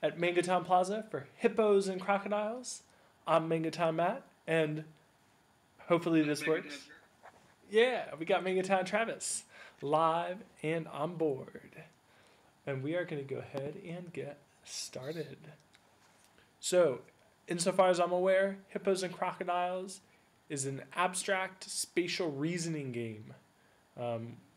at MangoTown Plaza for Hippos and Crocodiles. I'm MangoTownMatt, and hopefully this works. Yeah, we got MangoTownTravis live and on board. And we are going to go ahead and get started. So, insofar as I'm aware, Hippos and Crocodiles is an abstract spatial reasoning game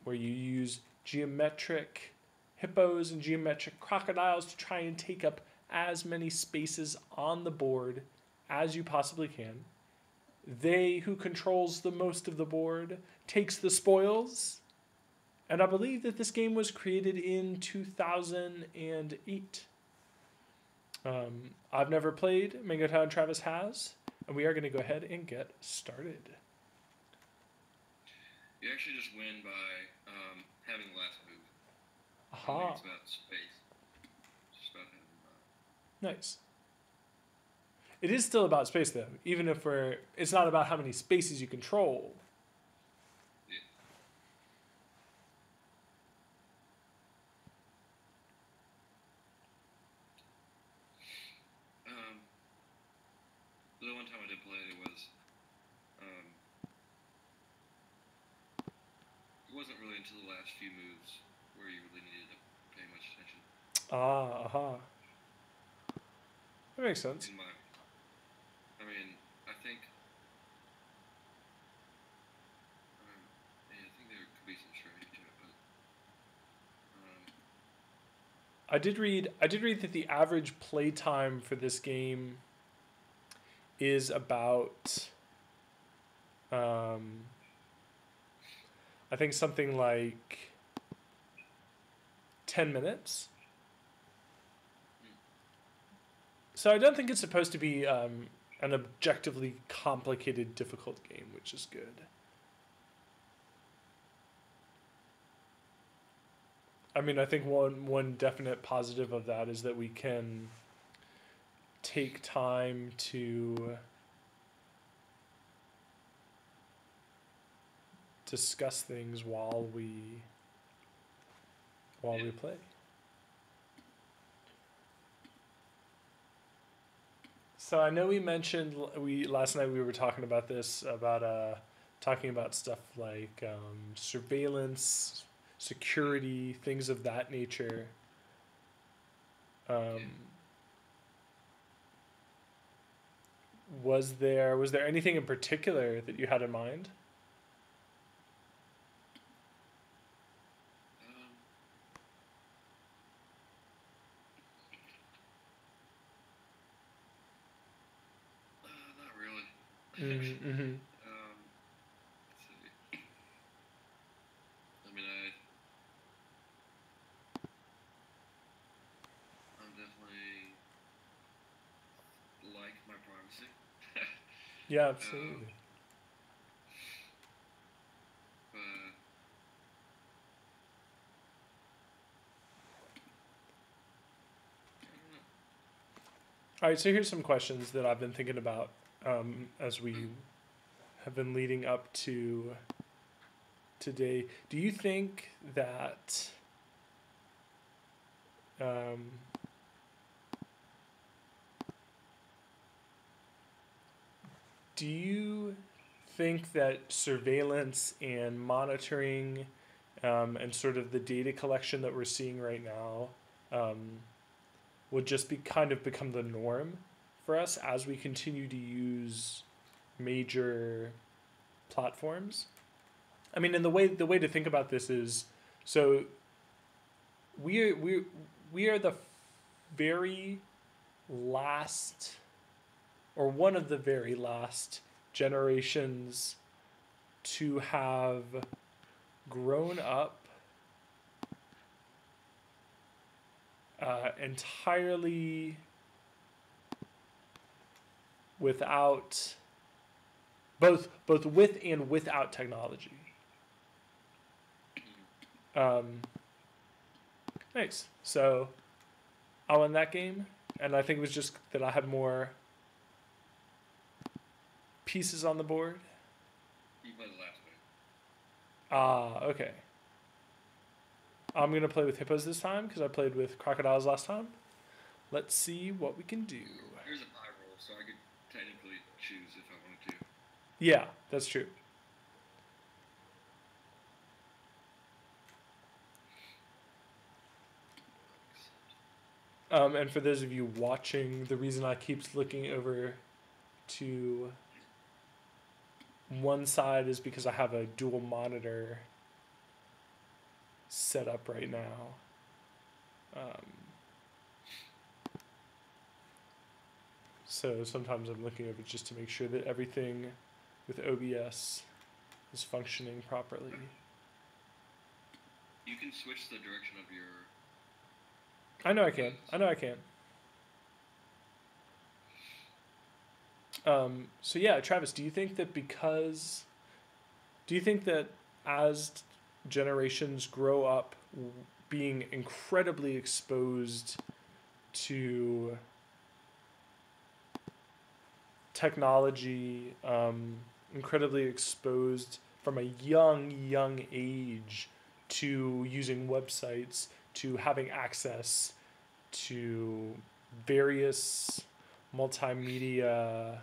where you use geometric hippos and geometric crocodiles to try and take up as many spaces on the board as you possibly can. They who controls the most of the board takes the spoils. And I believe that this game was created in 2008. I've never played. MangoTownTravis has. And we are going to go ahead and get started. You actually just win by having the last move. Aha. It's about space. It's just about having Nice. It is still about space, though. Even if it's not about how many spaces you control. Yeah. The one time I did play it, it wasn't really until the last few moves where you really needed to pay much attention. Aha. That makes sense. I think there could be some strategy to it, but I did read that the average play time for this game is about I think something like 10 minutes. So I don't think it's supposed to be an objectively complicated, difficult game, which is good. I mean, I think one definite positive of that is that we can take time to discuss things while we play. So I know we mentioned last night we were talking about this about talking about stuff like surveillance, security, things of that nature. Was there anything in particular that you had in mind? not really. Mm-hmm. Let's see. I'm definitely like my privacy. Yeah, absolutely. All right, so here's some questions that I've been thinking about as we have been leading up to today. Do you think that surveillance and monitoring and sort of the data collection that we're seeing right now would just become the norm for us as we continue to use major platforms? I mean, and the way to think about this is, so we are the very last, or one of the very last generations to have grown up entirely without both with and without technology. Nice. So I won that game, and I think it was just that I had more pieces on the board. You played the last game. Okay. I'm going to play with hippos this time because I played with crocodiles last time. Let's see what we can do. There's an eye roll, so I could technically choose if I wanted to. Yeah, that's true. And for those of you watching, the reason I keep looking over to one side is because I have a dual monitor set up right now. So sometimes I'm looking over just to make sure that everything with OBS is functioning properly. You can switch the direction of your... I know I can. I know I can. So yeah, Travis, do you think that as generations grow up being incredibly exposed to technology, incredibly exposed from a young age to using websites, to having access to various multimedia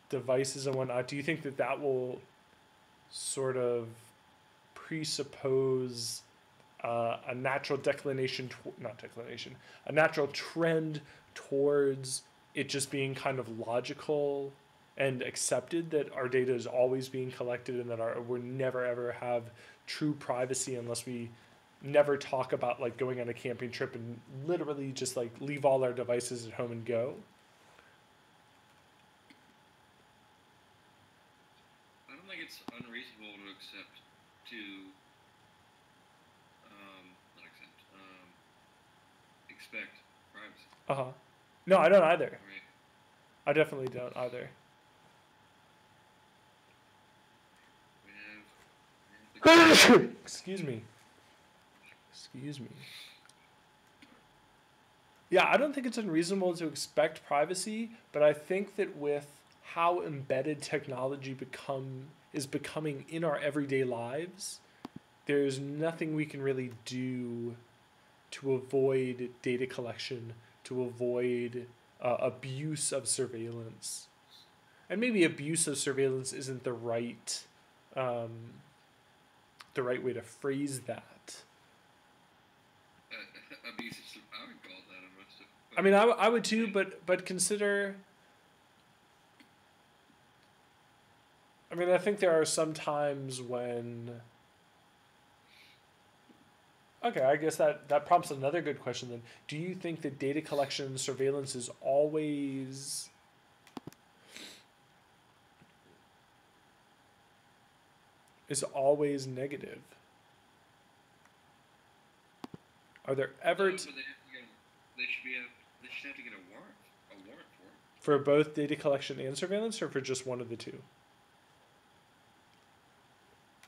devices and whatnot, do you think that that will sort of presuppose a natural a natural trend towards it just being kind of logical and accepted that our data is always being collected and that we'll never ever have true privacy unless we never talk about like going on a camping trip and literally just like leave all our devices at home and go? I don't think it's unreasonable to expect privacy. No, I don't either. Right. I definitely don't either. Excuse me. Yeah, I don't think it's unreasonable to expect privacy, but I think that with how embedded technology is becoming in our everyday lives, there's nothing we can really do to avoid data collection, to avoid abuse of surveillance. And maybe abuse of surveillance isn't the right way to phrase that. Abuse of, I would call that almost. I mean, I would too, but consider. I mean, I think there are some times when. Okay, I guess that prompts another good question then. Do you think that data collection and surveillance is always negative? Are there ever... they should have to get a warrant for it. For both data collection and surveillance, or for just one of the two?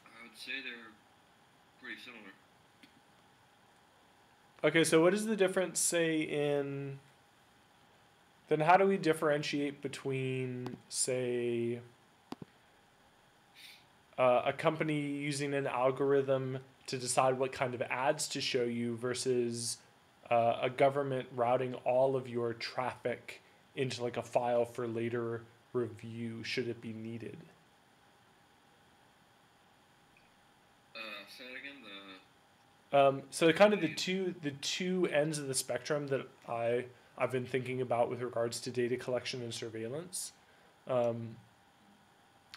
I would say they're pretty similar. Okay, so what is the difference, say, in... Then how do we differentiate between, say, a company using an algorithm to decide what kind of ads to show you versus a government routing all of your traffic into like a file for later review should it be needed? Say it again. So kind of the two ends of the spectrum that I've been thinking about with regards to data collection and surveillance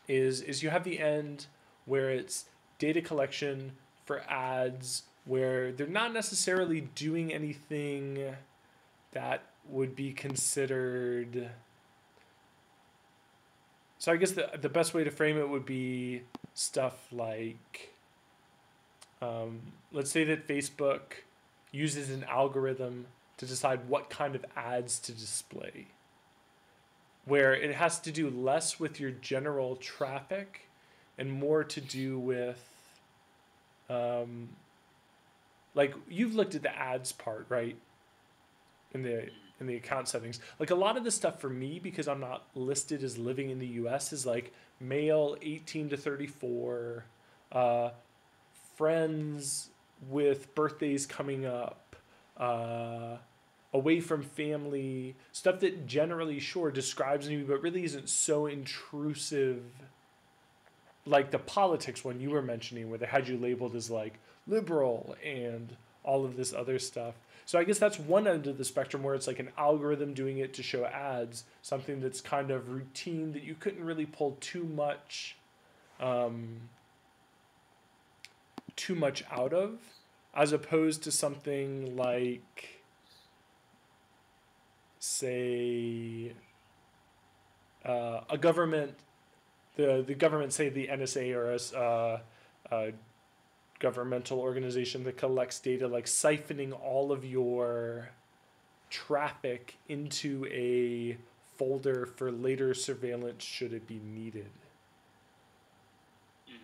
is you have the end where it's data collection for ads where they're not necessarily doing anything that would be considered... So I guess the best way to frame it would be stuff like... let's say that Facebook uses an algorithm to decide what kind of ads to display, where it has to do less with your general traffic and more to do with, like you've looked at the ads part, right? In the account settings, like a lot of the stuff for me, because I'm not listed as living in the US, is like male 18 to 34, friends with birthdays coming up, away from family, stuff that generally, sure, describes me, but really isn't so intrusive. Like the politics one you were mentioning, where they had you labeled as like liberal and all of this other stuff. So I guess that's one end of the spectrum where it's like an algorithm doing it to show ads, something that's kind of routine that you couldn't really pull too much out of, as opposed to something like, say, a government, the government, say the NSA or a governmental organization that collects data, like siphoning all of your traffic into a folder for later surveillance should it be needed.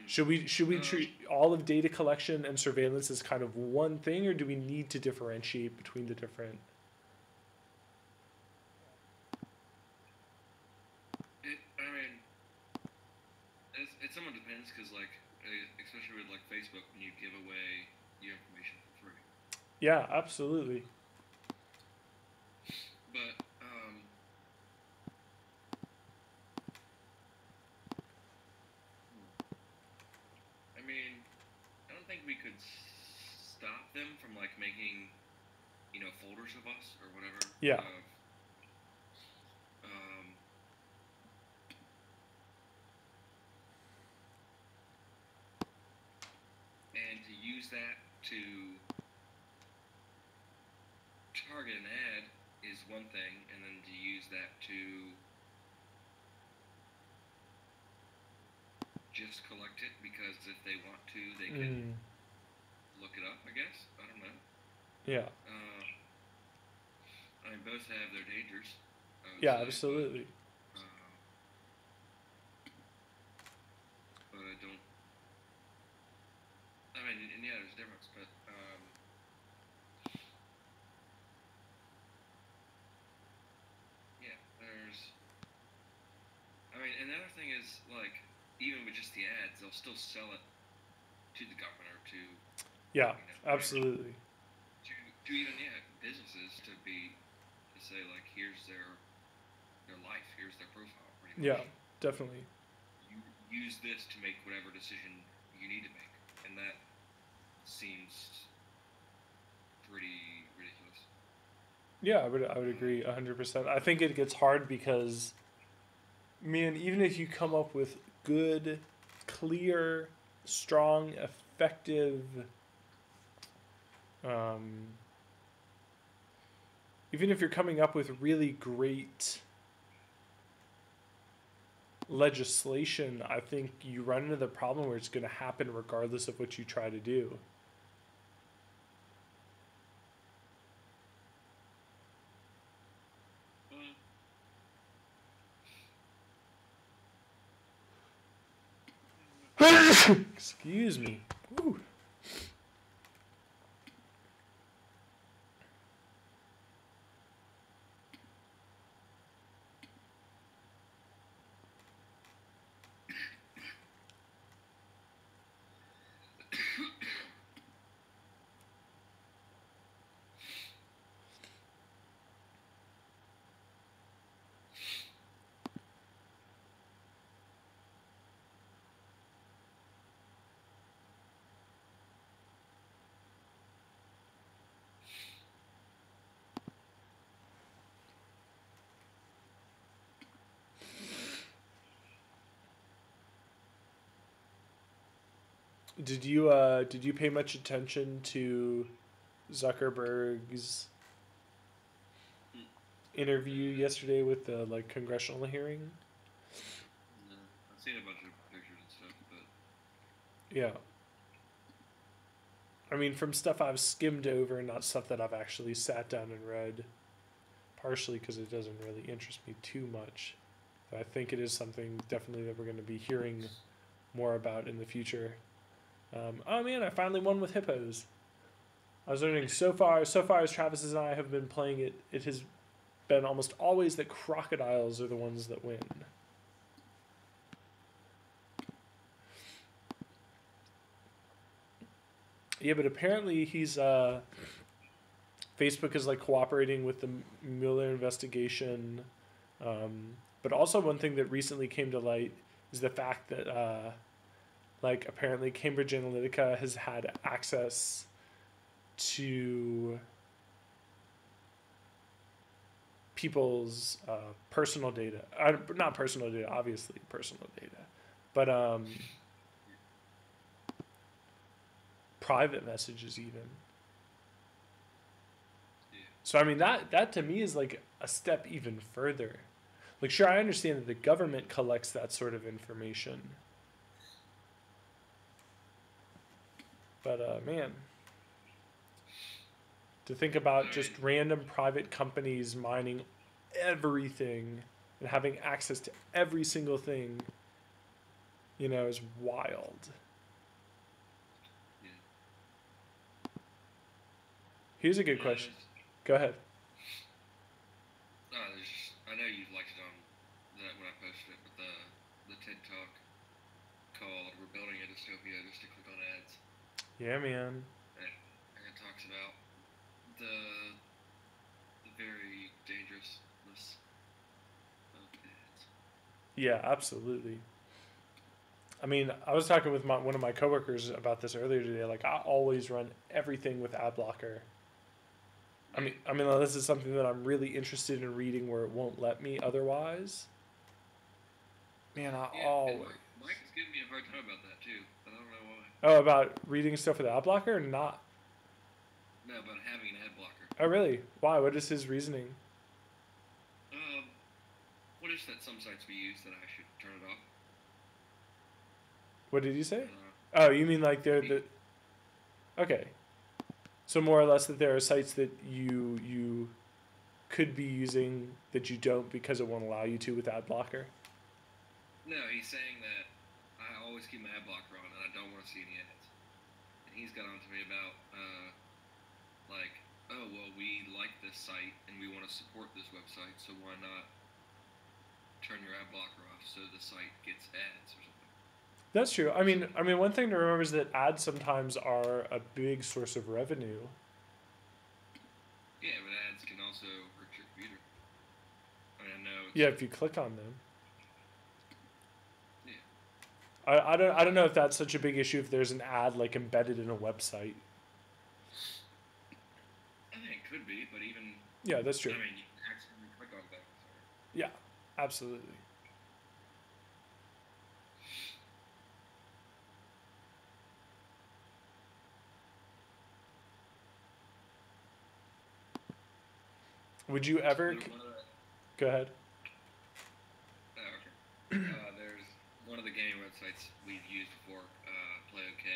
Should we treat all of data collection and surveillance as kind of one thing, or do we need to differentiate between the different? It somewhat depends, because like, especially with like Facebook, when you give away your information for free. Yeah, absolutely. But I mean, I don't think we could stop them from like making, folders of us or whatever. Yeah. And to use that to target an ad is one thing, and then to use that to just collect it because if they want to, they can look it up, I guess. I don't know. Yeah. I mean, both have their dangers. Yeah, absolutely. But I don't. I mean, and yeah, there's a difference, but yeah, there's. I mean, and the other thing is, like, even with just the ads, they'll still sell it to the government or to. Yeah, absolutely. To even businesses to say like, here's their life, here's their profile, pretty much. Yeah, definitely. You use this to make whatever decision you need to make, and that seems pretty ridiculous. Yeah, I would agree 100%. I think it gets hard because, man, even if you come up with good, clear, strong, effective, even if you're coming up with really great legislation, I think you run into the problem where it's going to happen regardless of what you try to do. Excuse me. Woo. Did you pay much attention to Zuckerberg's interview yesterday with the congressional hearing? No, I've seen a bunch of pictures and stuff, but yeah. I mean, from stuff I've skimmed over, not stuff that I've actually sat down and read. Partially because it doesn't really interest me too much. But I think it is something definitely that we're going to be hearing more about in the future. Oh man, I finally won with hippos. I was learning so far as Travis and I have been playing it, it has been almost always that crocodiles are the ones that win. Yeah, but apparently he's Facebook is like cooperating with the Mueller investigation. But also one thing that recently came to light is the fact that like apparently Cambridge Analytica has had access to people's personal data. Not personal data, obviously personal data, but private messages even. So I mean that to me is like a step even further. Like sure, I understand that the government collects that sort of information. But man, to think about just random private companies mining everything and having access to every single thing, you know, is wild. Yeah. Here's a good question. Go ahead. I know you liked it on that when I posted it, but the TED Talk called "We're Building a Dystopia Just to Click on Ads." Yeah, man. And it talks about the very dangerousness of ads. Yeah, absolutely. I mean, I was talking with one of my coworkers about this earlier today. Like, I always run everything with ad blocker. I mean, this is something that I'm really interested in reading where it won't let me otherwise. Man, always. Mike is giving me a hard time about that too. I don't know why. Oh, about reading stuff with ad blocker or not? No, about having an ad blocker. Oh, really? Why? What is his reasoning? What is that some sites we use that I should turn it off? What did you say? Oh, you mean like they're the... Okay. So more or less that there are sites that you could be using that you don't because it won't allow you to with ad blocker? No, he's saying that I always keep my ad blocker on and I don't want to see any ads. And he's got on to me about, like, oh, well, we like this site and we want to support this website, so why not turn your ad blocker off so the site gets ads or something? That's true. I mean, one thing to remember is that ads sometimes are a big source of revenue. Yeah, but ads can also hurt your computer. I mean, I know. Yeah, if you click on them. Yeah. I don't know if that's such a big issue if there's an ad like embedded in a website. I think it could be, but even. Yeah, that's true. I mean, you can accidentally click on things. Yeah, absolutely. Would you ever... Go ahead. Okay. There's one of the gaming websites we've used before, Play OK.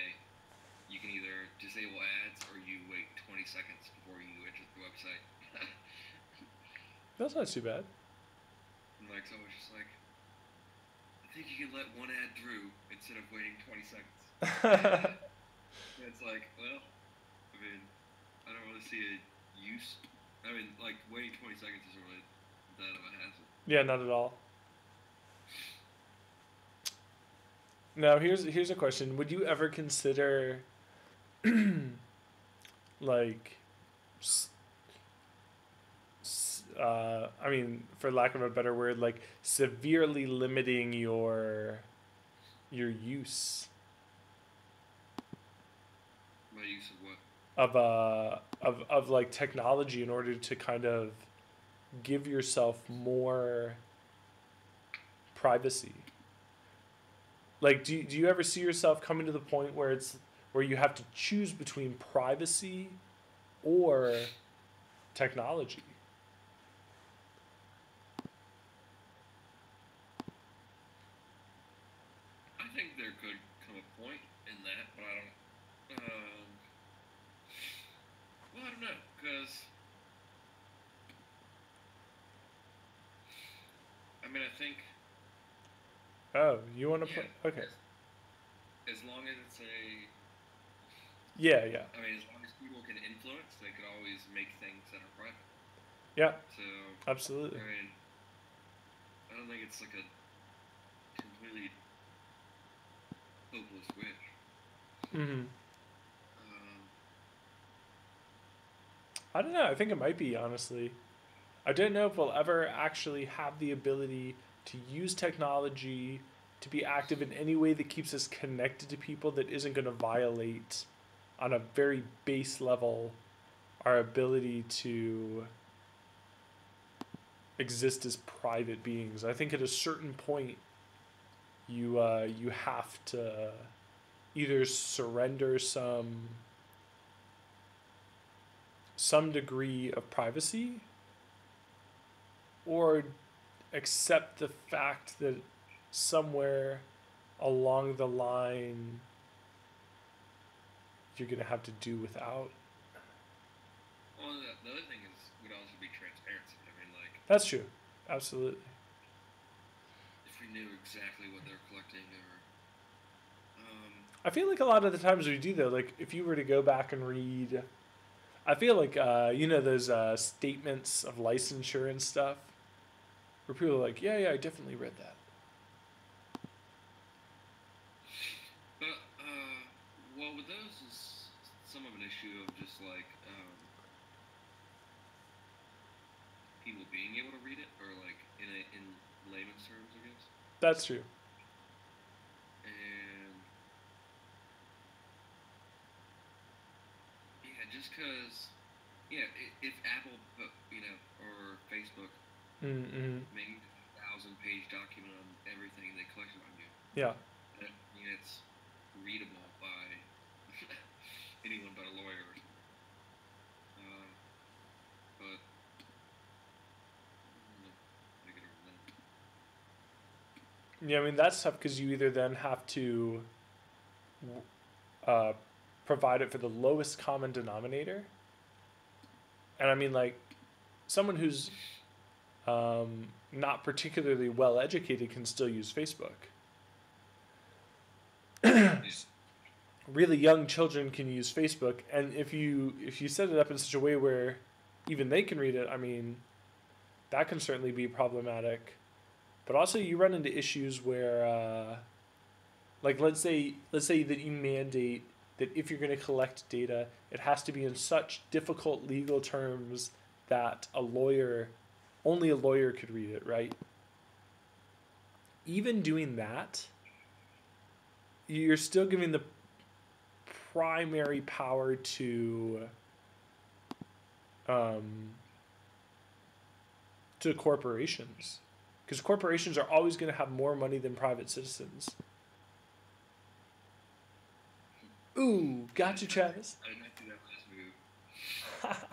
You can either disable ads or you wait 20 seconds before you enter the website. That's not too bad. And Mike's always just like, I think you can let one ad through instead of waiting 20 seconds. And it's like, well, I mean, I don't really see a use. I mean, like, waiting 20 seconds isn't really that of a hassle. Yeah, not at all. Now, here's a question. Would you ever consider, like, I mean, for lack of a better word, like, severely limiting your use? My use of what? Of like technology in order to kind of give yourself more privacy. Like, do you ever see yourself coming to the point where you have to choose between privacy or technology? I think there could come a point in that, but I don't. Well, I don't know, because I mean, I think. Oh, you want to play? Okay. As long as it's a. Yeah, yeah. I mean, as long as people can influence, they could always make things that are private. Yeah. So. Absolutely. I mean, I don't think it's like a completely hopeless wish. Mm-hmm. I don't know. I think it might be, honestly. I don't know if we'll ever actually have the ability to use technology to be active in any way that keeps us connected to people that isn't going to violate, on a very base level, our ability to exist as private beings. I think at a certain point, you have to either surrender some degree of privacy, or accept the fact that somewhere along the line you're going to have to do without. Well, the other thing would also be transparency. I mean, like... That's true. Absolutely. If we knew exactly what they're collecting, or... I feel like a lot of the times we do, though, like, if you were to go back and read... I feel like, those statements of licensure and stuff, where people are like, yeah, I definitely read that. But, well, with those is some of an issue of just, like, people being able to read it, or, like, in layman's terms, I guess. That's true. And, yeah, just because, if Apple, or Facebook made a 1,000-page document on everything they collected on you. Yeah. It's readable by anyone but a lawyer. But yeah, I mean, that's tough because you either then have to provide it for the lowest common denominator. And I mean, like, someone who's not particularly well educated can still use Facebook. Really young children can use Facebook, and if you set it up in such a way where even they can read it, I mean, that can certainly be problematic. But also, you run into issues where, like, let's say that you mandate that if you're going to collect data, it has to be in such difficult legal terms that only a lawyer could read it, right? Even doing that, you're still giving the primary power to corporations, because corporations are always going to have more money than private citizens. Ooh, gotcha, Travis. I did not do that last move.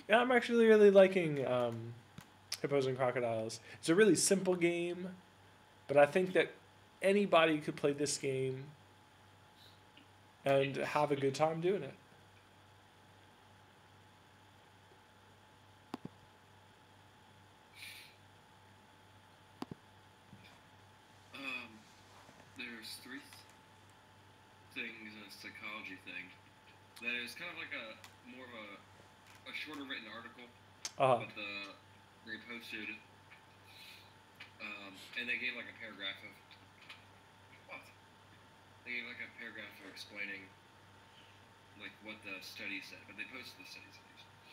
Yeah, I'm actually really liking Hippos and Crocodiles. It's a really simple game, but I think that anybody could play this game and have a good time doing it. There's three things in a psychology thing that is kind of like more of a shorter written article, but they posted, and they gave like a paragraph of explaining like what the study said, but they posted the studies.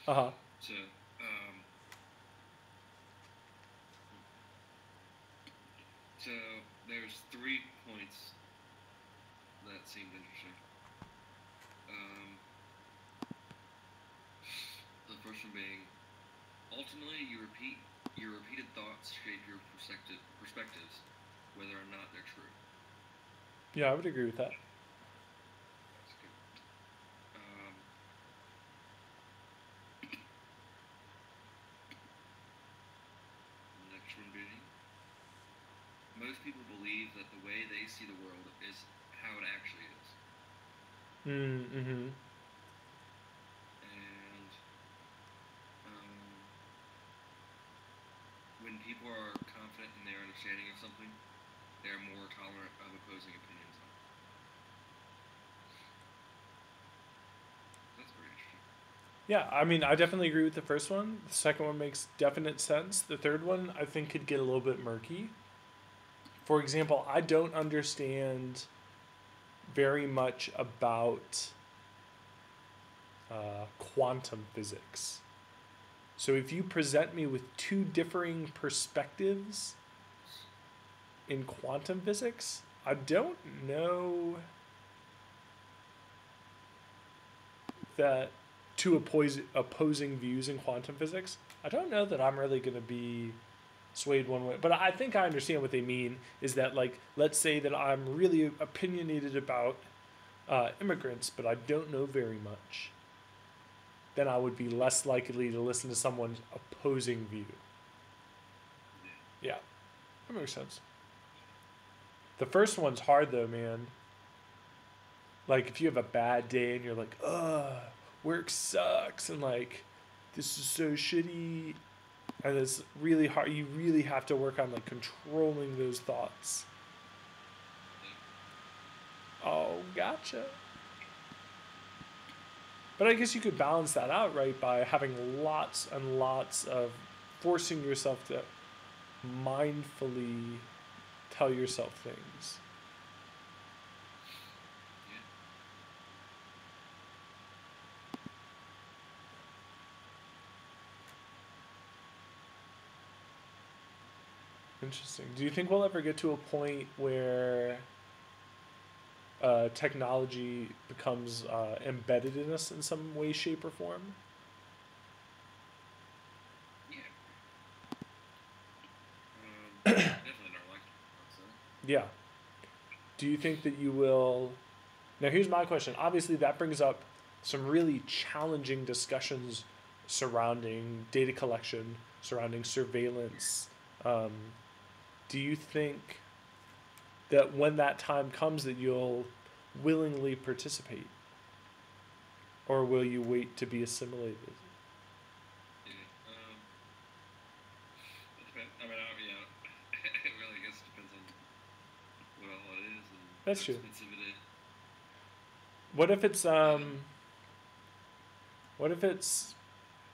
So so there's 3 points that seemed interesting. The first one being, ultimately, your repeated thoughts shape your perspectives, whether or not they're true. Yeah, I would agree with that. That's good. Next one being, most people believe that the way they see the world is how it actually is. Mm-hmm. And when people are confident in their understanding of something, they're more tolerant of opposing opinions on it. That's pretty interesting. Yeah, I mean, I definitely agree with the first one. The second one makes definite sense. The third one, I think, could get a little bit murky. For example, I don't understand very much about quantum physics. So if you present me with two differing perspectives in quantum physics, I don't know that two opposing views in quantum physics, I don't know that I'm really going to be swayed one way. But I think I understand what they mean is that, like, let's say that I'm really opinionated about immigrants, but I don't know very much. Then I would be less likely to listen to someone's opposing view. Yeah, that makes sense. The first one's hard though, man. Like, if you have a bad day and you're like, ugh, work sucks, and like, this is so shitty, and it's really hard. You really have to work on like controlling those thoughts. Oh, gotcha. But I guess you could balance that out, right, by having lots and lots of forcing yourself to mindfully tell yourself things. Interesting. Do you think we'll ever get to a point where technology becomes embedded in us in some way, shape, or form? Yeah. Definitely not like it. Yeah. Do you think that you will... Now, here's my question. Obviously, that brings up some really challenging discussions surrounding data collection, surrounding surveillance. Do you think that when that time comes that you'll willingly participate? Or will you wait to be assimilated? Yeah. It depends. I mean, it really, I guess, depends on what all it is and That's how true. expensive it is. What if it's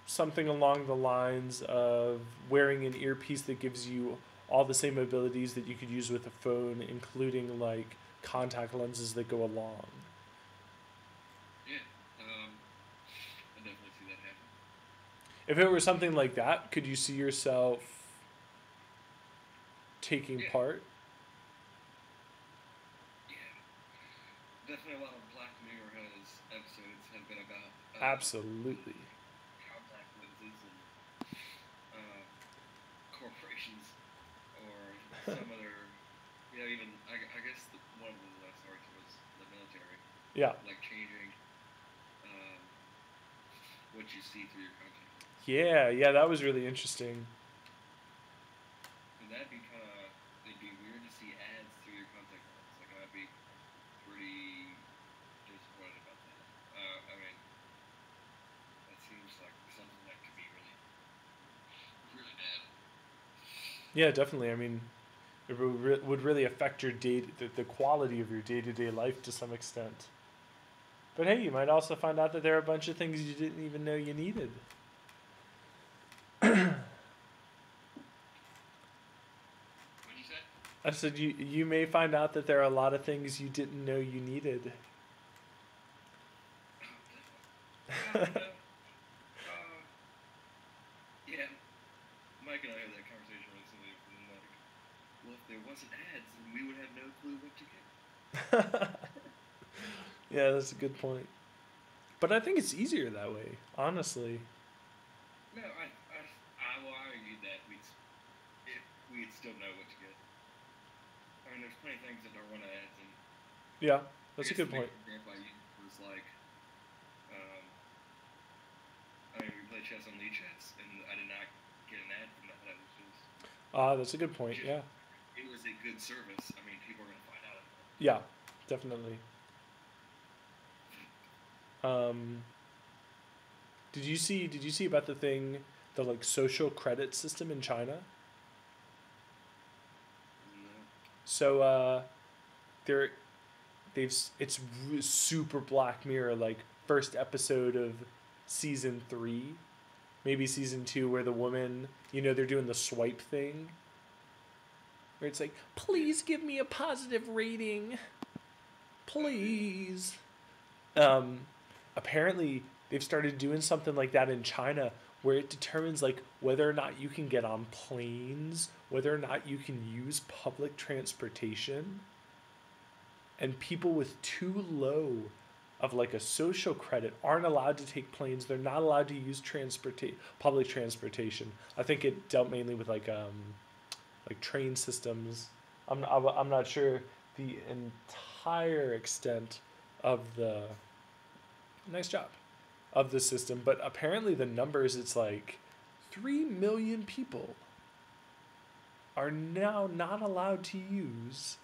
something along the lines of wearing an earpiece that gives you all the same abilities that you could use with a phone, including like contact lenses that go along? Yeah, I definitely see that happen. If it were something like that, could you see yourself taking part? Yeah, definitely a lot of Black Mirror episodes have been about Absolutely. contact lenses and corporations or some other, even I guess one of the last arcs was the military, Yeah. like changing what you see through your contact lens. Yeah, that was really interesting. And it'd be weird to see ads through your contact lens. Like, I'd be pretty disappointed about that. I mean, that seems like something that could be really, really bad. Yeah, definitely. I mean, it would really affect your the quality of your day-to-day life to some extent. But hey, you might also find out that there are a bunch of things you didn't even know you needed. What'd you say? I said you may find out that there are a lot of things you didn't know you needed. Yeah, Mike and I had that conversation recently. And like, well, if there wasn't ads, then we would have no clue what to get. Yeah, that's a good point. But I think it's easier that way, honestly. No, I will argue that we'd still know what to get. I mean, there's plenty of things that don't run ads, and Yeah, that's a good point. The example I used was like, we played chess on Lee Chess, and I did not get an ad from that. That was just That's a good point. Yeah. It was a good service. I mean, people are gonna find out. Yeah, definitely. Did you see about the like social credit system in China? No. So it's super Black Mirror, like first episode of season 3, maybe season 2, where the woman, they're doing the swipe thing, where it's like, please give me a positive rating, please. Apparently they've started doing something like that in China where it determines like whether or not you can get on planes, whether or not you can use public transportation. And people with too low of like a social credit aren't allowed to take planes. They're not allowed to use public transportation. I think it dealt mainly with like train systems. I'm not sure the entire extent of the nice job of the system, but apparently the numbers, it's like 3 million people are now not allowed to use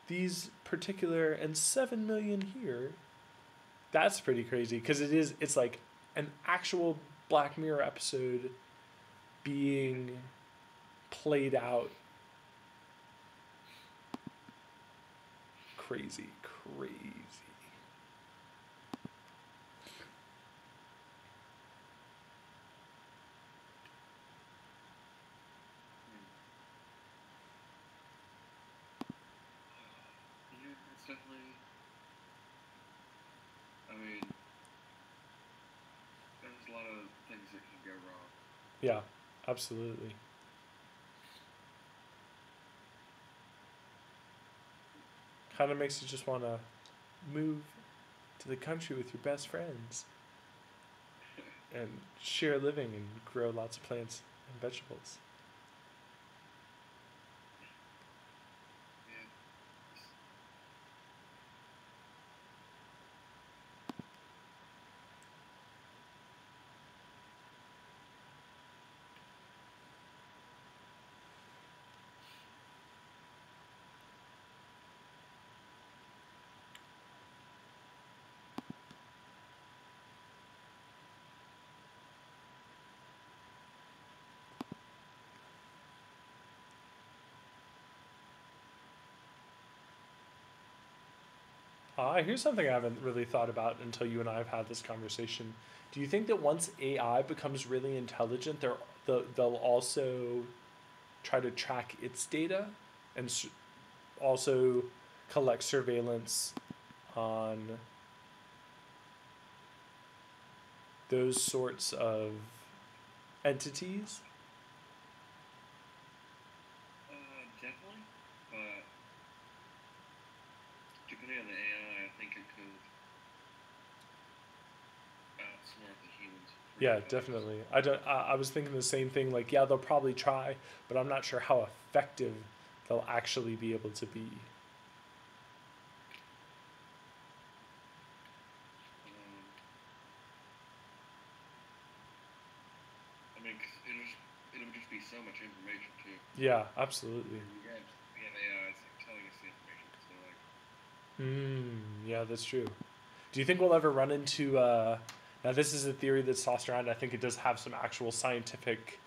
these particular, and 7 million here. That's pretty crazy because it's like an actual Black Mirror episode being played out. Crazy. It's definitely, I mean, there's a lot of things that can go wrong. Yeah, absolutely. Kind of makes you just want to move to the country with your best friends and share a living and grow lots of plants and vegetables. Here's something I haven't really thought about until you and I have had this conversation. Do you think that once AI becomes really intelligent, they'll also try to track its data and also collect surveillance on those sorts of entities? Definitely, but depending on the AI, I think it could outsmart the humans. Yeah, definitely. I was thinking the same thing. Like, yeah, they'll probably try, but I'm not sure how effective they'll actually be able to be. I mean, 'cause it'll just be so much information too. Yeah, absolutely. We have AIs like telling us the information, so like. Yeah, that's true. Do you think we'll ever run into? Now, this is a theory that's tossed around. I think it does have some actual scientific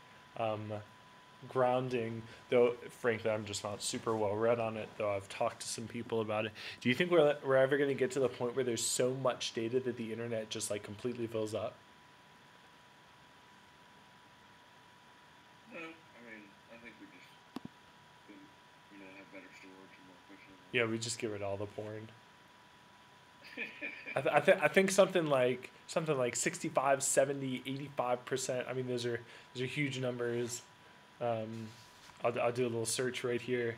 grounding, though. Frankly, I'm just not super well read on it. Though I've talked to some people about it. Do you think we're ever going to get to the point where there's so much data that the internet just like completely fills up? No, I mean, I think we just have better storage and more efficient. Yeah, we just get rid of all the porn. I think something like 65, 70, 85%. I mean, those are huge numbers. I'll do a little search right here,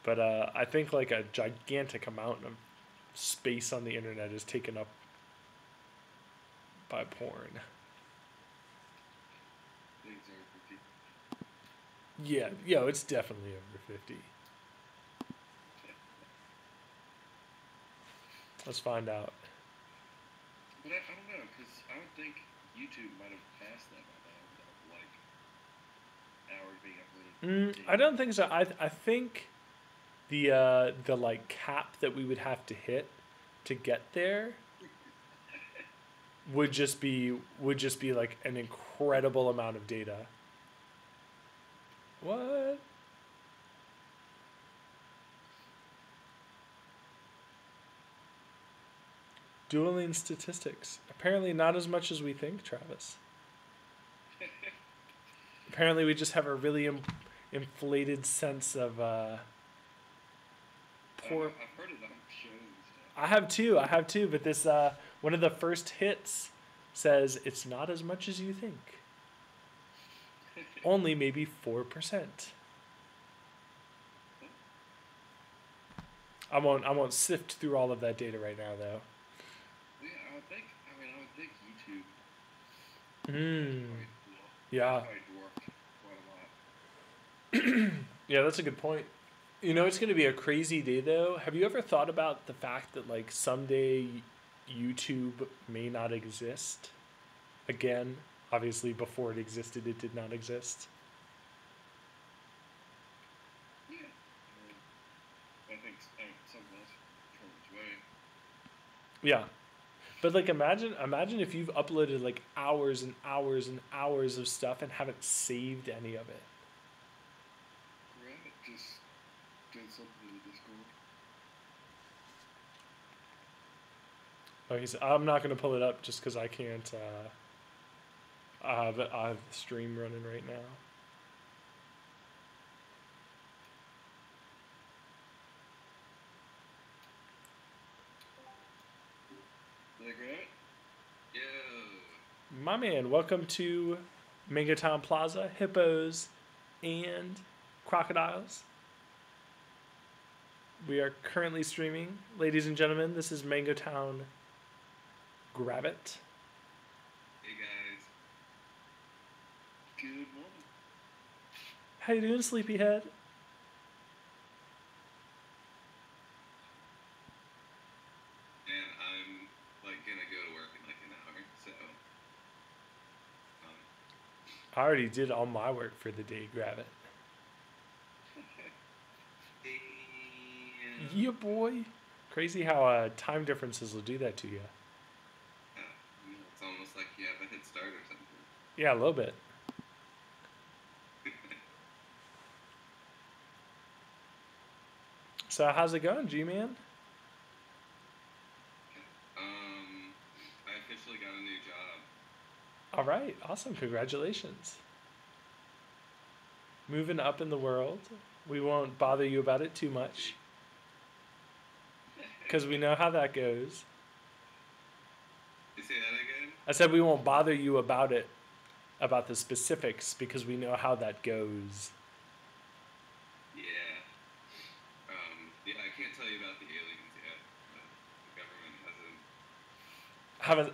but I think like a gigantic amount of space on the internet is taken up by porn. Yeah, it's definitely over 50. Let's find out. But I don't know, because I would think YouTube might have passed that by now, of like hours being uploaded. I don't think so. I think the like cap that we would have to hit to get there would just be like an incredible amount of data. What? Dueling statistics. Apparently not as much as we think, Travis. Apparently we just have a really inflated sense of poor... I've heard it on shows. I have too, but this One of the first hits says it's not as much as you think. Only maybe 4%. I won't sift through all of that data right now, though. Yeah, I would think YouTube. Yeah. Probably dwarfed quite a lot. Yeah, that's a good point. You know, it's going to be a crazy day, though. Have you ever thought about the fact that, like, someday YouTube may not exist again? Obviously, before it existed, it did not exist. Yeah. I think something else from its way. Yeah. But, like, imagine if you've uploaded, like, hours and hours and hours of stuff and haven't saved any of it. Right, just did something in the Discord. Okay, so I'm not going to pull it up just because I can't. I have the stream running right now. Gravatt? Yo. My man, welcome to MangoTown Plaza, Hippos and Crocodiles. We are currently streaming. Ladies and gentlemen, this is MangoTownGravatt. Hey guys. Good morning. How you doing, sleepyhead? And I'm like gonna go to work in like an hour, so I already did all my work for the day, Gravit. Yeah, boy. Crazy how time differences will do that to you. It's almost like you have a head start or something. Yeah, a little bit. So how's it going, G-Man? I officially got a new job. All right, awesome. Congratulations. Moving up in the world. We won't bother you about it too much, because we know how that goes. You say that again? I said we won't bother you about it, about the specifics, because we know how that goes. Yeah. Yeah, I can't tell you about the aliens yet. The government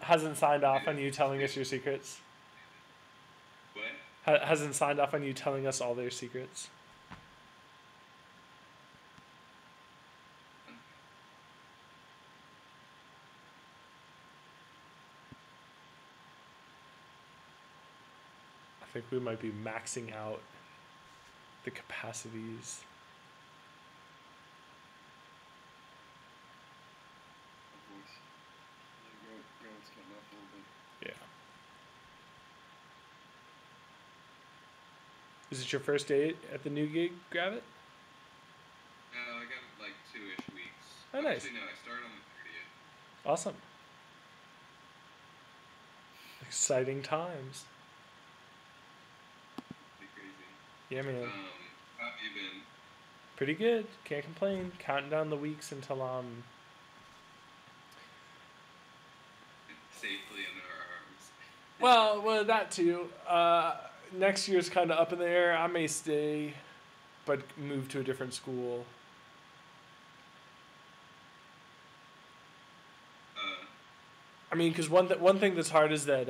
Hasn't signed off on you telling us your secrets? What? Hasn't signed off on you telling us all their secrets? I think we might be maxing out the capacities. Yeah. Is it your first day at the new gig, Gravit? No, I got like 2-ish weeks. Oh, nice. Actually, no, I started on the 30th. Awesome. Exciting times. Pretty crazy. Yeah, man. How have you been? Pretty good. Can't complain. Counting down the weeks until I'm Safely under our arms. Well, that too. Next year's kind of up in the air. I may stay, but move to a different school. I mean, because one thing that's hard is that,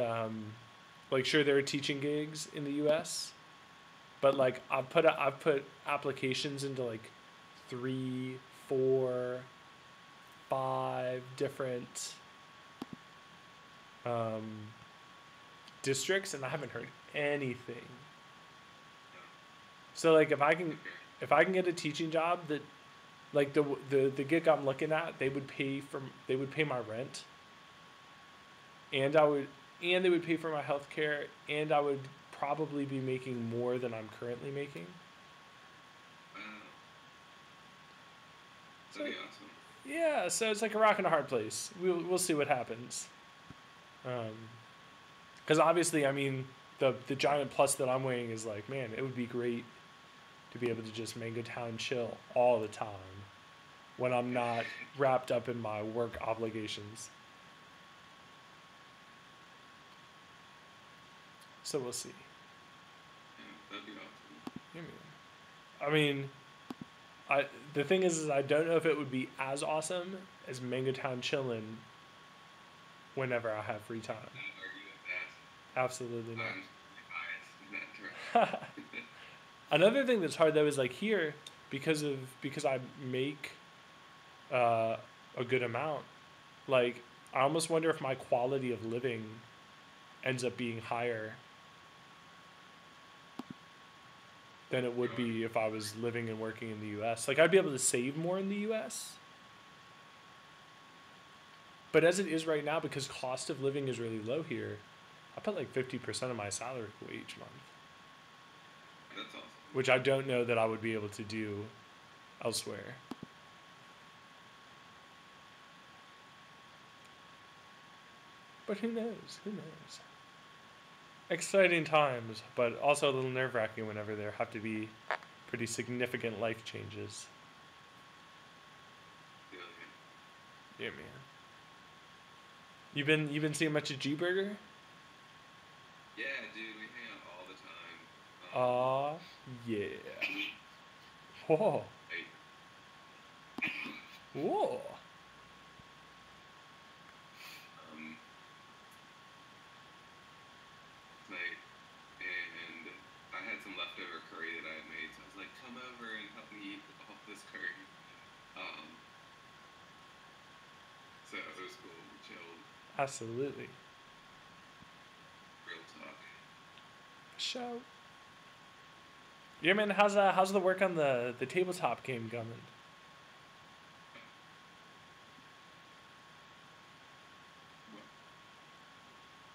like, sure, there are teaching gigs in the U.S., but like I've put applications into like 3, 4, 5 different districts, and I haven't heard anything. So like if I can get a teaching job that, like the gig I'm looking at, they would pay my rent, and they would pay for my health care, and I would probably be making more than I'm currently making. That'd be awesome. Yeah, so it's like a rock and a hard place. We'll see what happens. Because obviously, I mean, the giant plus that I'm weighing is like, man, it would be great to be able to just MangoTown chill all the time when I'm not wrapped up in my work obligations. So we'll see. Yeah, that'd be awesome. Yeah, man. I mean, the thing is I don't know if it would be as awesome as MangoTown chillin' whenever I have free time. Absolutely not. I'm biased in that direction. Another thing that's hard though is like here, because I make a good amount, like I almost wonder if my quality of living ends up being higher than it would be if I was living and working in the US. Like I'd be able to save more in the US. But as it is right now, because cost of living is really low here, I put like 50% of my salary away each month. That's awesome. Which I don't know that I would be able to do elsewhere. But who knows? Who knows? Exciting times, but also a little nerve-wracking whenever there have to be pretty significant life changes. Yeah, man. You been seeing much of G-Burger? Yeah, dude, we hang out all the time. Aw, yeah. Whoa. Hey. Whoa. Night, and I had some leftover curry that I had made, so I was like, come over and help me eat all this curry. So it was cool. We chilled. Absolutely. Real talk. Show. Yeah, man. How's the work on the tabletop game going?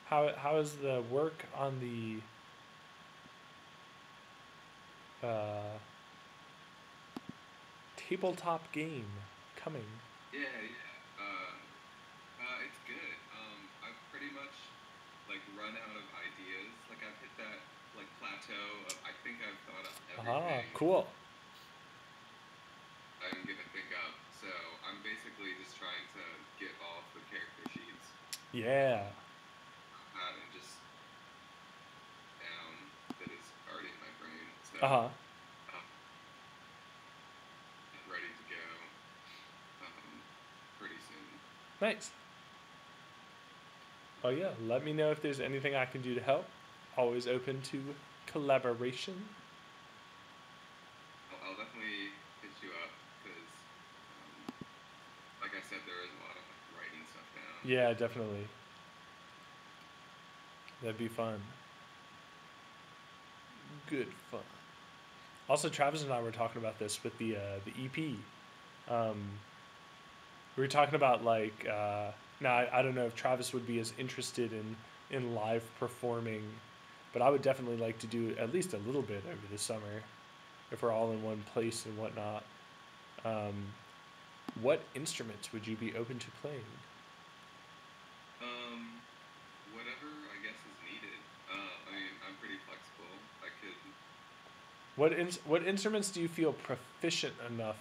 How is the work on the tabletop game coming? Yeah. It's good. I've pretty much like run out of ideas. Like I've hit that like plateau of I think I've thought of everything. Cool. I'm gonna think up. So I'm basically just trying to get off the character sheets. Yeah. And just down that is already in my brain. So ready to go pretty soon. Nice. Oh yeah, let me know if there's anything I can do to help. Always open to collaboration. I'll definitely hit you up because, like I said, there is a lot of like, writing stuff down. Yeah, definitely. That'd be fun. Good fun. Also, Travis and I were talking about this with the EP. We were talking about like now I don't know if Travis would be as interested in live performing, but I would definitely like to do at least a little bit over the summer if we're all in one place and whatnot. What instruments would you be open to playing? Whatever I guess is needed. I mean, I'm pretty flexible. I could. What instruments do you feel proficient enough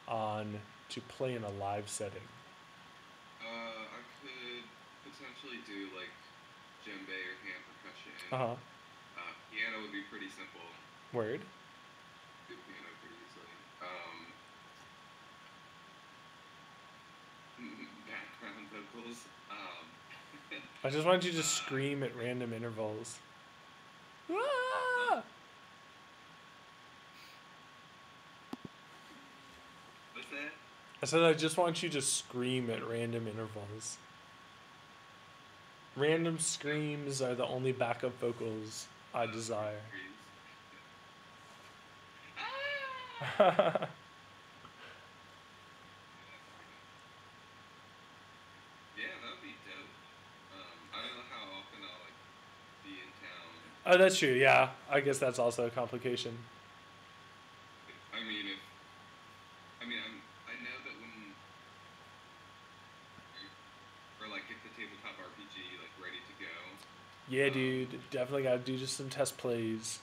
on to play in a live setting? I could potentially do like djembe or hand percussion. Piano would be pretty simple. Word. Do piano pretty easily. Background vocals. I just want you to scream at random intervals. Ah! What's that? I said I just want you to scream at random intervals. Random screams are the only backup vocals I desire. Yeah, that would be dope. I don't know how often I'll like be in town. Oh, that's true. Yeah, I guess that's also a complication. I know that when or like get the tabletop RPG like ready to go. Yeah, dude, definitely gotta do just some test plays.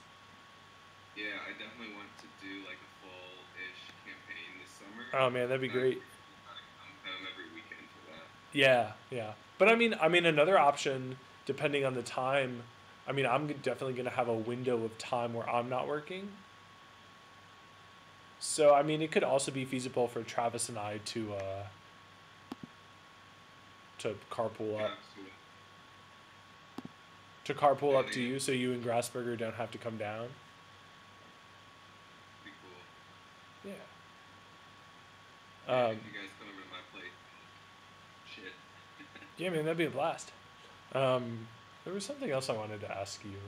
Yeah, I definitely want to do like a full-ish campaign this summer. Oh man, that'd be great. I'm home every weekend for that. Yeah. But I mean, another option, depending on the time, I mean, I'm definitely going to have a window of time where I'm not working. So, I mean, it could also be feasible for Travis and I to carpool up. To carpool up to you, so you and Grassburger don't have to come down. Be cool. Yeah. If you guys come over to my place. Shit. Yeah, man, that'd be a blast. There was something else I wanted to ask you.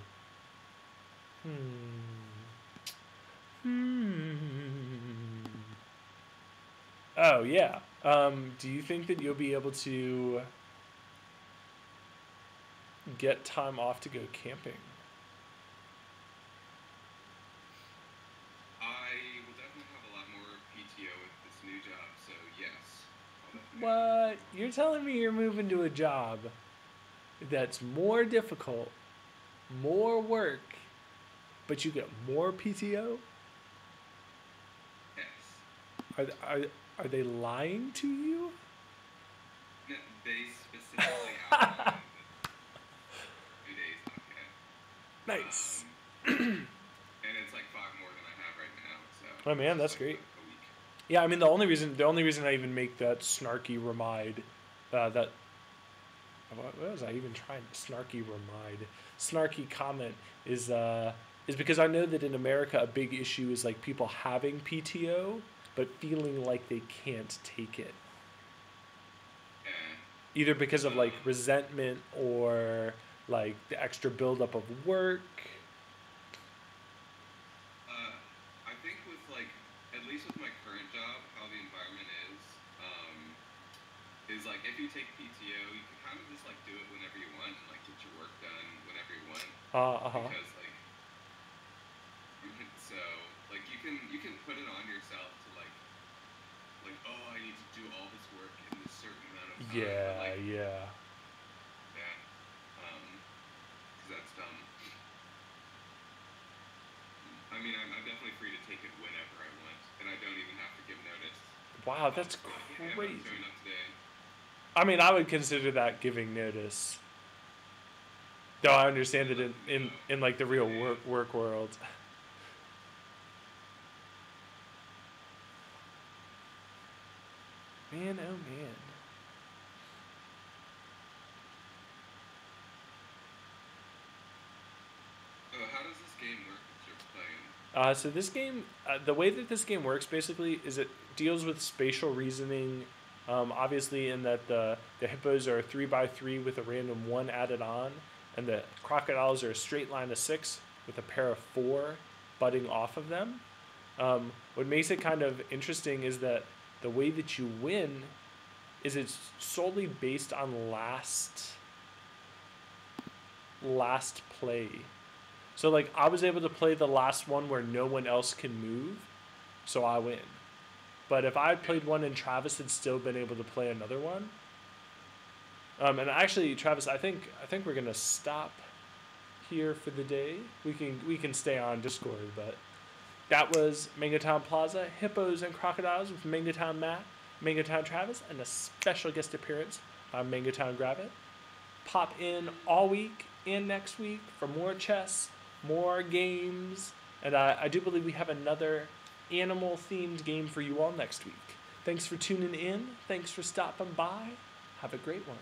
Oh, yeah. Do you think that you'll be able to get time off to go camping? I will definitely have a lot more PTO with this new job, so yes. What? You're telling me you're moving to a job that's more difficult, more work, but you get more PTO? Yes. Are they lying to you? No, they specifically outlined 2 days off, yeah. Nice. And it's like 5 more than I have right now, so. Oh man, that's like great. a week. Yeah, I mean the only reason I even make that snarky remind, what was I even trying? Snarky comment is because I know that in America a big issue is like people having PTO but feeling like they can't take it. Yeah. Either because of like resentment or like the extra buildup of work. I think with like, at least with my current job, how the environment is like if you take PTO, you can kind of just like do it whenever you want and like get your work done whenever you want. Because like, so like you can put it on yourself to like oh, I need to do all this work in this certain amount of time. Yeah, but, like, yeah. Yeah. Because that's dumb. I mean, I'm definitely free to take it whenever I want, and I don't even have to give notice. Wow, that's So, crazy. I'm showing up today. I mean, I would consider that giving notice. Though I understand it in like the real work world. Man, oh man. Oh, how does this game work that you're playing? So this game, the way that this game works basically is it deals with spatial reasoning. Obviously, in that the hippos are a 3x3 with a random 1 added on, and the crocodiles are a straight line of 6 with a pair of 4 butting off of them. What makes it kind of interesting is that the way that you win is it's solely based on last play. So like I was able to play the last one where no one else can move, so I win. But if I had played one and Travis had still been able to play another one, and actually Travis, I think we're gonna stop here for the day. We can stay on Discord, but that was MangoTown Plaza, Hippos and Crocodiles with MangoTownMatt, MangoTownTravis, and a special guest appearance by MangoTownGravatt. Pop in all week and next week for more chess, more games, and I do believe we have another animal-themed game for you all next week. Thanks for tuning in. Thanks for stopping by. Have a great one.